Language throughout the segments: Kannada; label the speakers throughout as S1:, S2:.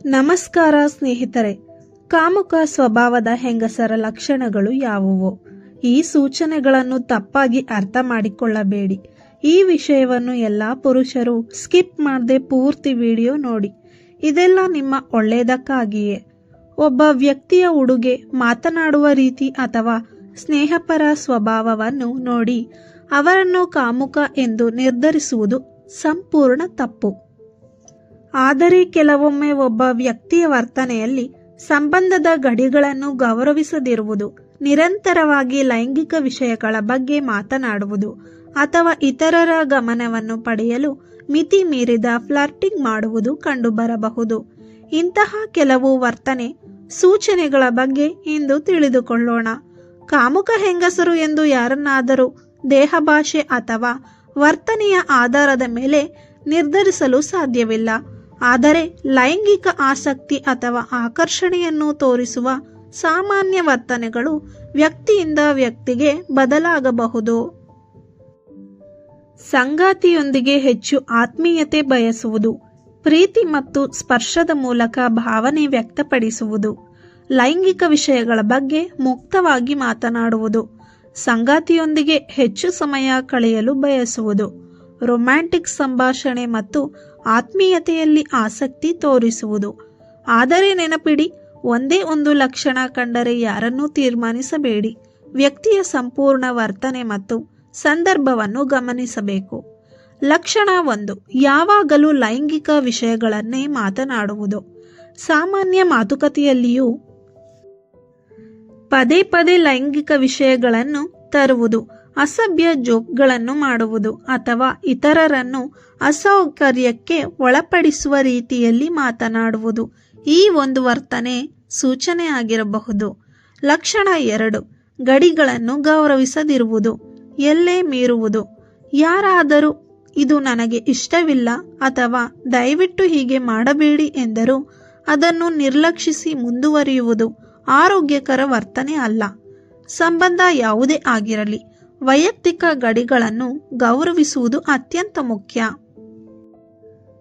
S1: ನಮಸ್ಕಾರ ಸ್ನೇಹಿತರೆ, ಕಾಮುಕ ಸ್ವಭಾವದ ಹೆಂಗಸರ ಲಕ್ಷಣಗಳು ಯಾವುವು? ಈ ಸೂಚನೆಗಳನ್ನು ತಪ್ಪಾಗಿ ಅರ್ಥ ಮಾಡಿಕೊಳ್ಳಬೇಡಿ. ಈ ವಿಷಯವನ್ನು ಎಲ್ಲ ಪುರುಷರು ಸ್ಕಿಪ್ ಮಾಡದೆ ಪೂರ್ತಿ ವಿಡಿಯೋ ನೋಡಿ. ಇದೆಲ್ಲ ನಿಮ್ಮ ಒಳ್ಳೆಯದಕ್ಕಾಗಿಯೇ. ಒಬ್ಬ ವ್ಯಕ್ತಿಯ ಉಡುಗೆ, ಮಾತನಾಡುವ ರೀತಿ ಅಥವಾ ಸ್ನೇಹಪರ ಸ್ವಭಾವವನ್ನು ನೋಡಿ ಅವರನ್ನು ಕಾಮುಕ ಎಂದು ನಿರ್ಧರಿಸುವುದು ಸಂಪೂರ್ಣ ತಪ್ಪು. ಆದರೆ ಕೆಲವೊಮ್ಮೆ ಒಬ್ಬ ವ್ಯಕ್ತಿಯ ವರ್ತನೆಯಲ್ಲಿ ಸಂಬಂಧದ ಗಡಿಗಳನ್ನು ಗೌರವಿಸದಿರುವುದು, ನಿರಂತರವಾಗಿ ಲೈಂಗಿಕ ವಿಷಯಗಳ ಬಗ್ಗೆ ಮಾತನಾಡುವುದು ಅಥವಾ ಇತರರ ಗಮನವನ್ನು ಪಡೆಯಲು ಮಿತಿ ಮೀರಿದ ಫ್ಲರ್ಟಿಂಗ್ ಮಾಡುವುದು ಕಂಡುಬರಬಹುದು. ಇಂತಹ ಕೆಲವು ವರ್ತನೆ ಸೂಚನೆಗಳ ಬಗ್ಗೆ ಇಂದು ತಿಳಿದುಕೊಳ್ಳೋಣ. ಕಾಮುಕ ಹೆಂಗಸರು ಎಂದು ಯಾರನ್ನಾದರೂ ದೇಹಭಾಷೆ ಅಥವಾ ವರ್ತನೆಯ ಆಧಾರದ ಮೇಲೆ ನಿರ್ಧರಿಸಲು ಸಾಧ್ಯವಿಲ್ಲ. ಆದರೆ ಲೈಂಗಿಕ ಆಸಕ್ತಿ ಅಥವಾ ಆಕರ್ಷಣೆಯನ್ನು ತೋರಿಸುವ ಸಾಮಾನ್ಯ ವರ್ತನೆಗಳು ವ್ಯಕ್ತಿಯಿಂದ ವ್ಯಕ್ತಿಗೆ ಬದಲಾಗಬಹುದು. ಸಂಗಾತಿಯೊಂದಿಗೆ ಹೆಚ್ಚು ಆತ್ಮೀಯತೆ ಬಯಸುವುದು, ಪ್ರೀತಿ ಮತ್ತು ಸ್ಪರ್ಶದ ಮೂಲಕ ಭಾವನೆ ವ್ಯಕ್ತಪಡಿಸುವುದು, ಲೈಂಗಿಕ ವಿಷಯಗಳ ಬಗ್ಗೆ ಮುಕ್ತವಾಗಿ ಮಾತನಾಡುವುದು, ಸಂಗಾತಿಯೊಂದಿಗೆ ಹೆಚ್ಚು ಸಮಯ ಕಳೆಯಲು ಬಯಸುವುದು, ರೊಮ್ಯಾಂಟಿಕ್ ಸಂಭಾಷಣೆ ಮತ್ತು ಆತ್ಮೀಯತೆಯಲ್ಲಿ ಆಸಕ್ತಿ ತೋರಿಸುವುದು. ಆದರೆ ನೆನಪಿಡಿ, ಒಂದೇ ಒಂದು ಲಕ್ಷಣ ಕಂಡರೆ ಯಾರನ್ನೂ ತೀರ್ಮಾನಿಸಬೇಡಿ. ವ್ಯಕ್ತಿಯ ಸಂಪೂರ್ಣ ವರ್ತನೆ ಮತ್ತು ಸಂದರ್ಭವನ್ನು ಗಮನಿಸಬೇಕು. ಲಕ್ಷಣ 1, ಯಾವಾಗಲೂ ಲೈಂಗಿಕ ವಿಷಯಗಳನ್ನೇ ಮಾತನಾಡುವುದು. ಸಾಮಾನ್ಯ ಮಾತುಕತೆಯಲ್ಲಿಯೂ ಪದೇ ಪದೇ ಲೈಂಗಿಕ ವಿಷಯಗಳನ್ನು ತರುವುದು, ಅಸಭ್ಯ ಜೋಕ್ಗಳನ್ನು ಮಾಡುವುದು ಅಥವಾ ಇತರರನ್ನು ಅಸೌಕರ್ಯಕ್ಕೆ ಒಳಪಡಿಸುವ ರೀತಿಯಲ್ಲಿ ಮಾತನಾಡುವುದು ಈ ಒಂದು ವರ್ತನೆ ಸೂಚನೆ ಆಗಿರಬಹುದು. ಲಕ್ಷಣ 2, ಗಡಿಗಳನ್ನು ಗೌರವಿಸದಿರುವುದು, ಎಲ್ಲೇ ಮೀರುವುದು. ಯಾರಾದರೂ ಇದು ನನಗೆ ಇಷ್ಟವಿಲ್ಲ ಅಥವಾ ದಯವಿಟ್ಟು ಹೀಗೆ ಮಾಡಬೇಡಿ ಎಂದರೂ ಅದನ್ನು ನಿರ್ಲಕ್ಷಿಸಿ ಮುಂದುವರಿಯುವುದು ಆರೋಗ್ಯಕರ ವರ್ತನೆ ಅಲ್ಲ. ಸಂಬಂಧ ಯಾವುದೇ ಆಗಿರಲಿ, ವೈಯಕ್ತಿಕ ಗಡಿಗಳನ್ನು ಗೌರವಿಸುವುದು ಅತ್ಯಂತ ಮುಖ್ಯ.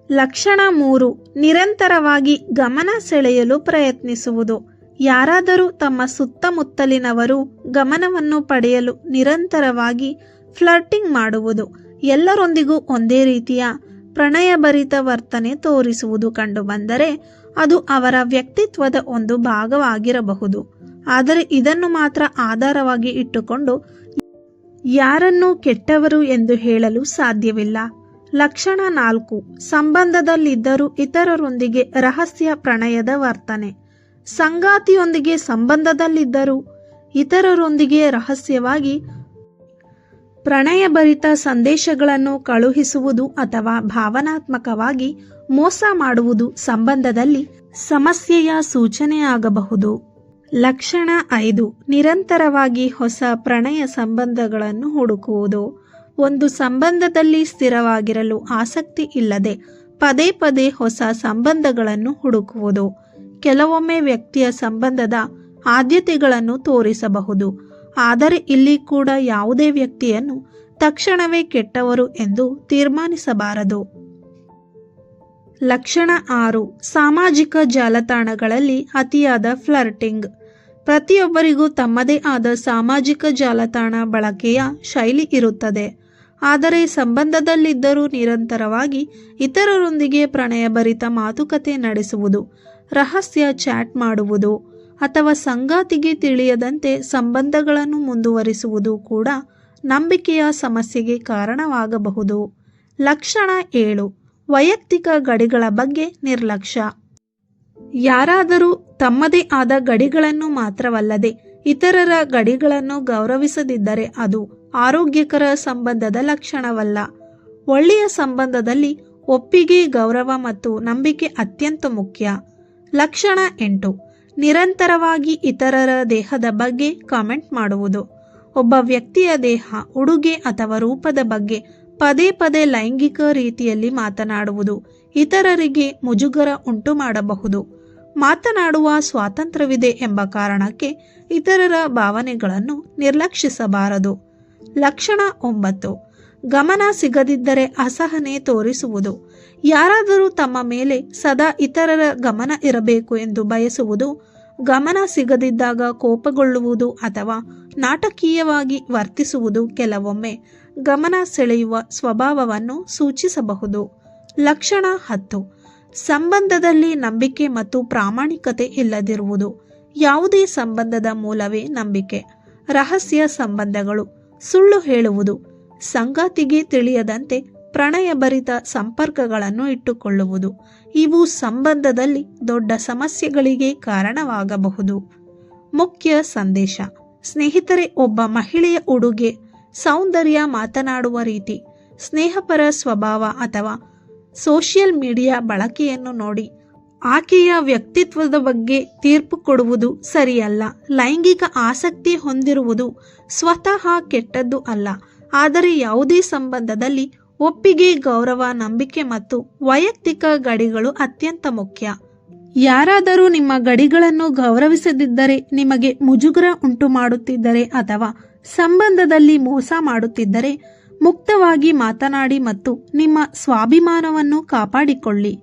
S1: ಲಕ್ಷಣ 3, ನಿರಂತರವಾಗಿ ಗಮನ ಸೆಳೆಯಲು ಪ್ರಯತ್ನಿಸುವುದು. ಯಾರಾದರೂ ತಮ್ಮ ಸುತ್ತಮುತ್ತಲಿನವರು ಗಮನವನ್ನು ಪಡೆಯಲು ನಿರಂತರವಾಗಿ ಫ್ಲರ್ಟಿಂಗ್ ಮಾಡುವುದು, ಎಲ್ಲರೊಂದಿಗೂ ಒಂದೇ ರೀತಿಯ ಪ್ರಣಯಭರಿತ ವರ್ತನೆ ತೋರಿಸುವುದು ಕಂಡುಬಂದರೆ ಅದು ಅವರ ವ್ಯಕ್ತಿತ್ವದ ಒಂದು ಭಾಗವಾಗಿರಬಹುದು. ಆದರೆ ಇದನ್ನು ಮಾತ್ರ ಆಧಾರವಾಗಿ ಇಟ್ಟುಕೊಂಡು ಯಾರನ್ನೂ ಕೆಟ್ಟವರು ಎಂದು ಹೇಳಲು ಸಾಧ್ಯವಿಲ್ಲ. ಲಕ್ಷಣ 4, ಸಂಬಂಧದಲ್ಲಿದ್ದರೂ ಇತರರೊಂದಿಗೆ ರಹಸ್ಯ ಪ್ರಣಯದ ವರ್ತನೆ. ಸಂಗಾತಿಯೊಂದಿಗೆ ಸಂಬಂಧದಲ್ಲಿದ್ದರೂ ಇತರರೊಂದಿಗೆ ರಹಸ್ಯವಾಗಿ ಪ್ರಣಯಭರಿತ ಸಂದೇಶಗಳನ್ನು ಕಳುಹಿಸುವುದು ಅಥವಾ ಭಾವನಾತ್ಮಕವಾಗಿ ಮೋಸ ಮಾಡುವುದು ಸಂಬಂಧದಲ್ಲಿ ಸಮಸ್ಯೆಯ ಸೂಚನೆಯಾಗಬಹುದು. ಲಕ್ಷಣ 5, ನಿರಂತರವಾಗಿ ಹೊಸ ಪ್ರಣಯ ಸಂಬಂಧಗಳನ್ನು ಹುಡುಕುವುದು. ಒಂದು ಸಂಬಂಧದಲ್ಲಿ ಸ್ಥಿರವಾಗಿರಲು ಆಸಕ್ತಿ ಇಲ್ಲದೆ ಪದೇ ಪದೇ ಹೊಸ ಸಂಬಂಧಗಳನ್ನು ಹುಡುಕುವುದು ಕೆಲವೊಮ್ಮೆ ವ್ಯಕ್ತಿಯ ಸಂಬಂಧದ ಆದ್ಯತೆಗಳನ್ನು ತೋರಿಸಬಹುದು. ಆದರೆ ಇಲ್ಲಿ ಕೂಡ ಯಾವುದೇ ವ್ಯಕ್ತಿಯನ್ನು ತಕ್ಷಣವೇ ಕೆಟ್ಟವರು ಎಂದು ತೀರ್ಮಾನಿಸಬಾರದು. ಲಕ್ಷಣ 6, ಸಾಮಾಜಿಕ ಜಾಲತಾಣಗಳಲ್ಲಿ ಅತಿಯಾದ ಫ್ಲರ್ಟಿಂಗ್. ಪ್ರತಿಯೊಬ್ಬರಿಗೂ ತಮ್ಮದೇ ಆದ ಸಾಮಾಜಿಕ ಜಾಲತಾಣ ಬಳಕೆಯ ಶೈಲಿ ಇರುತ್ತದೆ. ಆದರೆ ಸಂಬಂಧದಲ್ಲಿದ್ದರೂ ನಿರಂತರವಾಗಿ ಇತರರೊಂದಿಗೆ ಪ್ರಣಯಭರಿತ ಮಾತುಕತೆ ನಡೆಸುವುದು, ರಹಸ್ಯ ಚಾಟ್ ಮಾಡುವುದು ಅಥವಾ ಸಂಗಾತಿಗೆ ತಿಳಿಯದಂತೆ ಸಂಬಂಧಗಳನ್ನು ಮುಂದುವರಿಸುವುದು ಕೂಡ ನಂಬಿಕೆಯ ಸಮಸ್ಯೆಗೆ ಕಾರಣವಾಗಬಹುದು. ಲಕ್ಷಣ 7, ವೈಯಕ್ತಿಕ ಗಡಿಗಳ ಬಗ್ಗೆ ನಿರ್ಲಕ್ಷ್ಯ. ಯಾರಾದರೂ ತಮ್ಮದೇ ಆದ ಗಡಿಗಳನ್ನು ಮಾತ್ರವಲ್ಲದೆ ಇತರರ ಗಡಿಗಳನ್ನು ಗೌರವಿಸದಿದ್ದರೆ ಅದು ಆರೋಗ್ಯಕರ ಸಂಬಂಧದ ಲಕ್ಷಣವಲ್ಲ. ಒಳ್ಳೆಯ ಸಂಬಂಧದಲ್ಲಿ ಒಪ್ಪಿಗೆ, ಗೌರವ ಮತ್ತು ನಂಬಿಕೆ ಅತ್ಯಂತ ಮುಖ್ಯ. ಲಕ್ಷಣ 8, ನಿರಂತರವಾಗಿ ಇತರರ ದೇಹದ ಬಗ್ಗೆ ಕಾಮೆಂಟ್ ಮಾಡುವುದು. ಒಬ್ಬ ವ್ಯಕ್ತಿಯ ದೇಹ, ಉಡುಗೆ ಅಥವಾ ರೂಪದ ಬಗ್ಗೆ ಪದೇ ಪದೇ ಲೈಂಗಿಕ ರೀತಿಯಲ್ಲಿ ಮಾತನಾಡುವುದು ಇತರರಿಗೆ ಮುಜುಗರ ಉಂಟು ಮಾಡಬಹುದು. ಮಾತನಾಡುವ ಸ್ವಾತಂತ್ರ್ಯವಿದೆ ಎಂಬ ಕಾರಣಕ್ಕೆ ಇತರರ ಭಾವನೆಗಳನ್ನು ನಿರ್ಲಕ್ಷಿಸಬಾರದು. ಲಕ್ಷಣ 9, ಗಮನ ಸಿಗದಿದ್ದರೆ ಅಸಹನೆ ತೋರಿಸುವುದು. ಯಾರಾದರೂ ತಮ್ಮ ಮೇಲೆ ಸದಾ ಇತರರ ಗಮನ ಇರಬೇಕು ಎಂದು ಬಯಸುವುದು, ಗಮನ ಸಿಗದಿದ್ದಾಗ ಕೋಪಗೊಳ್ಳುವುದು ಅಥವಾ ನಾಟಕೀಯವಾಗಿ ವರ್ತಿಸುವುದು ಕೆಲವೊಮ್ಮೆ ಗಮನ ಸೆಳೆಯುವ ಸ್ವಭಾವವನ್ನು ಸೂಚಿಸಬಹುದು. ಲಕ್ಷಣ 10. ಸಂಬಂಧದಲ್ಲಿ ನಂಬಿಕೆ ಮತ್ತು ಪ್ರಾಮಾಣಿಕತೆ ಇಲ್ಲದಿರುವುದು. ಯಾವುದೇ ಸಂಬಂಧದ ಮೂಲವೇ ನಂಬಿಕೆ. ರಹಸ್ಯ ಸಂಬಂಧಗಳು, ಸುಳ್ಳು ಹೇಳುವುದು, ಸಂಗಾತಿಗೆ ತಿಳಿಯದಂತೆ ಪ್ರಣಯಭರಿತ ಸಂಪರ್ಕಗಳನ್ನು ಇಟ್ಟುಕೊಳ್ಳುವುದು ಇವು ಸಂಬಂಧದಲ್ಲಿ ದೊಡ್ಡ ಸಮಸ್ಯೆಗಳಿಗೆ ಕಾರಣವಾಗಬಹುದು. ಮುಖ್ಯ ಸಂದೇಶ: ಸ್ನೇಹಿತರೆ, ಒಬ್ಬ ಮಹಿಳೆಯ ಉಡುಗೆ, ಸೌಂದರ್ಯ, ಮಾತನಾಡುವ ರೀತಿ, ಸ್ನೇಹಪರ ಸ್ವಭಾವ ಅಥವಾ ಸೋಷಿಯಲ್ ಮೀಡಿಯಾ ಬಳಕೆಯನ್ನು ನೋಡಿ ಆಕೆಯ ವ್ಯಕ್ತಿತ್ವದ ಬಗ್ಗೆ ತೀರ್ಪು ಕೊಡುವುದು ಸರಿಯಲ್ಲ. ಲೈಂಗಿಕ ಆಸಕ್ತಿ ಹೊಂದಿರುವುದು ಸ್ವತಃ ಕೆಟ್ಟದ್ದು ಅಲ್ಲ, ಆದರೆ ಯಾವುದೇ ಸಂಬಂಧದಲ್ಲಿ ಒಪ್ಪಿಗೆ, ಗೌರವ, ನಂಬಿಕೆ ಮತ್ತು ವೈಯಕ್ತಿಕ ಗಡಿಗಳು ಅತ್ಯಂತ ಮುಖ್ಯ. ಯಾರಾದರೂ ನಿಮ್ಮ ಗಡಿಗಳನ್ನು ಗೌರವಿಸದಿದ್ದರೆ, ನಿಮಗೆ ಮುಜುಗರ ಉಂಟು ಮಾಡುತ್ತಿದ್ದರೆ ಅಥವಾ ಸಂಬಂಧದಲ್ಲಿ ಮೋಸ ಮಾಡುತ್ತಿದ್ದರೆ, ಮುಕ್ತವಾಗಿ ಮಾತನಾಡಿ ಮತ್ತು ನಿಮ್ಮ ಸ್ವಾಭಿಮಾನವನ್ನು ಕಾಪಾಡಿಕೊಳ್ಳಿ.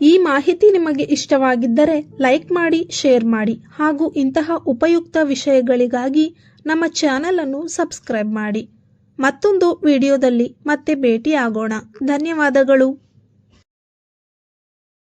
S1: ಈ ಮಾಹಿತಿ ನಿಮಗೆ ಇಷ್ಟವಾಗಿದ್ದರೆ ಲೈಕ್ ಮಾಡಿ, ಶೇರ್ ಮಾಡಿ ಹಾಗೂ ಇಂತಹ ಉಪಯುಕ್ತ ವಿಷಯಗಳಿಗಾಗಿ ನಮ್ಮ ಚಾನೆಲ್ ಅನ್ನು ಸಬ್ಸ್ಕ್ರೈಬ್ ಮಾಡಿ. ಮತ್ತೊಂದು ವಿಡಿಯೋದಲ್ಲಿ ಮತ್ತೆ ಭೇಟಿಯಾಗೋಣ. ಧನ್ಯವಾದಗಳು.